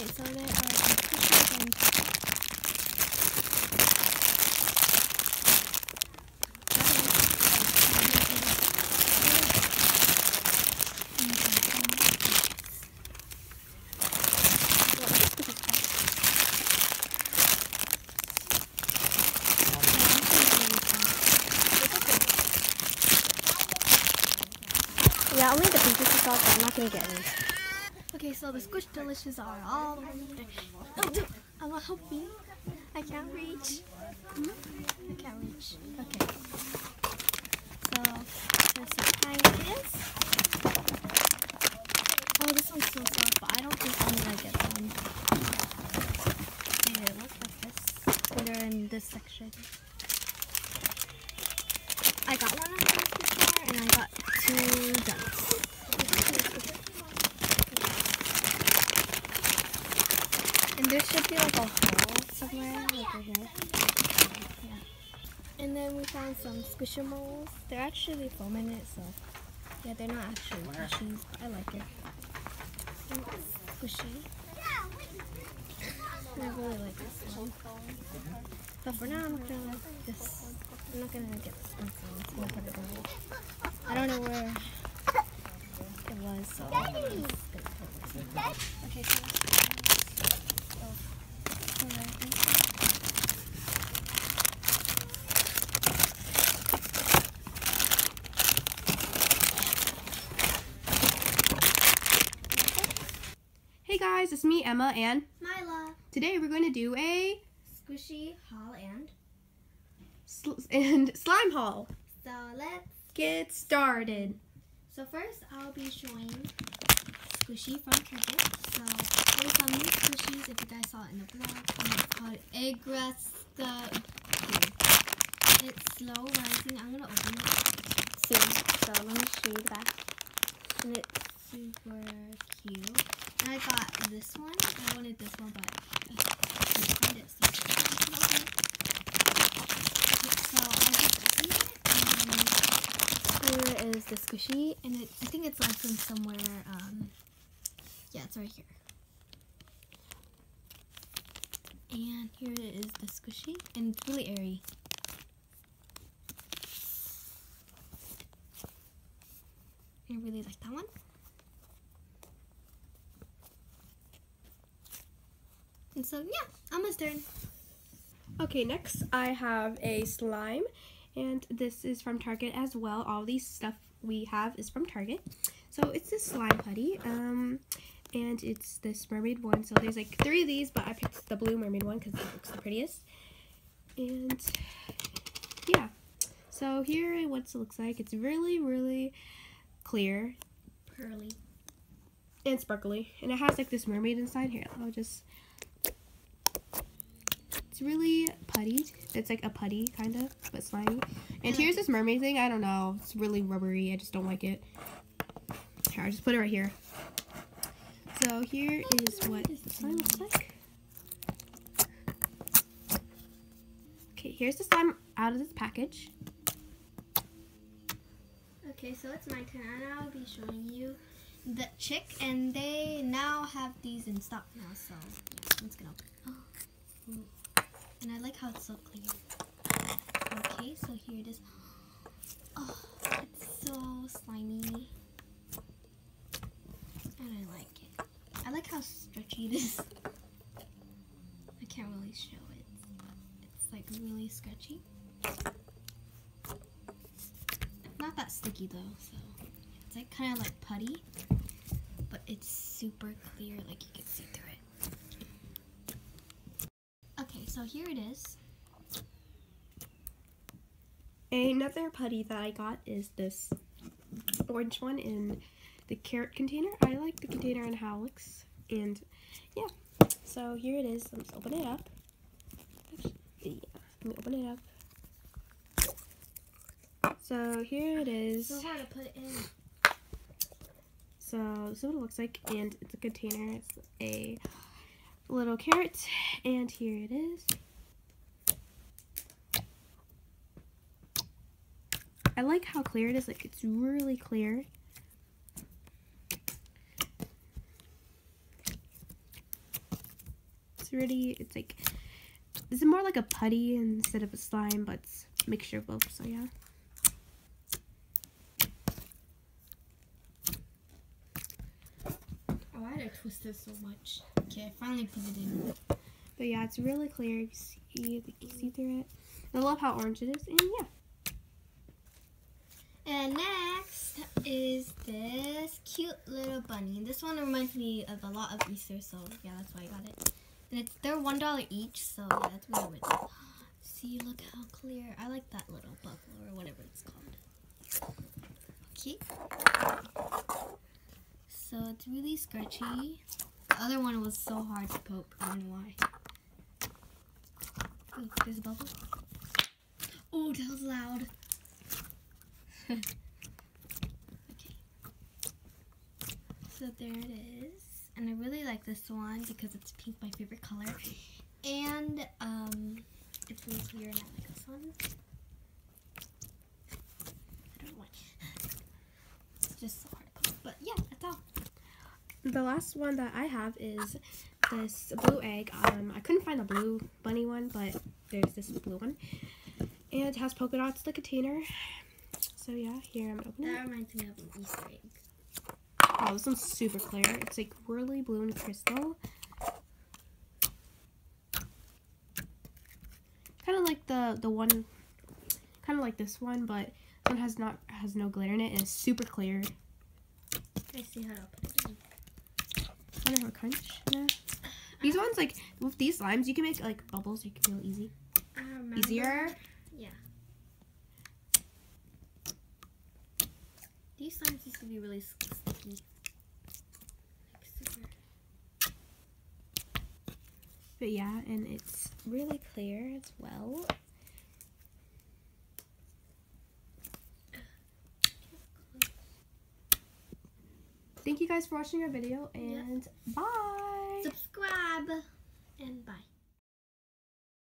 Okay, so there are some pushes and yeah, only the pinky sauce, but I'm not gonna get any. Okay, so the Squish Delicious are all there. Oh, dude, I'm not helping. I can't reach. I can't reach. Okay. So, there's some packages. Oh, this one's so soft, but I don't think I'm gonna get one. They look like this. They're in this section. I got one of those before, and I got 2 donuts. And there should be like a hole somewhere, like right here. Yeah. And then we found some Squishimals. They're actually foam in it, so yeah, they're not actually plushies, but I like it. And it's squishy. And I really like this one. But for now, I'm not gonna get this one, so I'm gonna put it away. I don't know where it was, so I'm just gonna put it away. Okay, so hey guys, it's me, Emma, and Myla. Today we're going to do a Squishy haul and slime haul. So let's Get started. So first I'll be showing Squishy from Target. So there's some new Squishies if you guys saw it in the blog. And it's called Egg Rasta. It's slow rising. I'm gonna open it soon. So let me show you the back. And it's super cute. And I got this one. I wanted this one, but I couldn't find it. So here is the Squishy, and I think it's like from somewhere. Yeah, it's right here. And here it is, the Squishy, and it's really airy. I really like that one. And so yeah, Emma's turn. Okay, next I have a slime, and this is from Target as well. All these stuff we have is from Target. So it's this slime putty, and it's this mermaid one. So there's like 3 of these, but I picked the blue mermaid one because it looks the prettiest. And yeah, so here is what it looks like. It's really, really clear, Pearly, and sparkly, and it has like this mermaid inside. Here, I'll just. It's really putty. It's like a putty kind of, but slimy. And here's this mermaid thing. I don't know. It's really rubbery. I just don't like it. Here, I'll just put it right here. So here is what the slime looks like. Okay, here's the slime out of this package. Okay, so it's my turn, and I'll be showing you the chick, and they now have these in stock now, so yeah, let's get open. Oh. And I like how it's so clear. Okay, so here it is. Oh, it's so slimy. And I like it. I like how stretchy it is. I can't really show it. It's like really stretchy. Not that sticky though, so it's like kind of like putty, but it's super clear, like you can see through it. Okay, so here it is. Another putty that I got is this orange one in the carrot container. I like the container and how it looks, and yeah. So here it is. Let's open it up. Yeah, let me open it up. So here it is. So hard to put it in. So this is what it looks like, and it's a container. It's a little carrot, and here it is. I like how clear it is. Like, it's really clear. it's like, it's more like a putty instead of a slime, but it's a mixture of both, so yeah. Oh, I had to twist this so much. Okay, I finally put it in. But yeah, it's really clear. You can see through it. I love how orange it is, and yeah. And next is this cute little bunny. This one reminds me of a lot of Easter, so yeah, that's why I got it. And they're $1 each, so yeah, it's really worth it. See, look how clear. I like that little bubble or whatever it's called. Okay. So it's really scratchy. The other one was so hard to poke. I don't know why. Oh, there's a bubble. Oh, that was loud. Okay. So there it is. And I really like this one because it's pink, my favorite color. And it's really clear and I like this one. I don't know why. It's just so hard to poke. But yeah, that's all. The last one that I have is this blue egg. I couldn't find the blue bunny one, but there's this blue one. And it has polka dots, the container. So yeah, here I'm opening it. That reminds me of an Easter egg. Oh, this one's super clear. It's like really blue and crystal. Kind of like the one, kind of like this one, but this one has no glitter in it and it's super clear. I see how to put it in. I don't have a crunch. Yeah. These ones, like with these slimes, you can make like bubbles. You can feel easy. Easier. Yeah. These slimes used to be really sticky. Like super. But yeah, and it's really clear as well. Thank you guys for watching our video, and bye! Subscribe, and bye.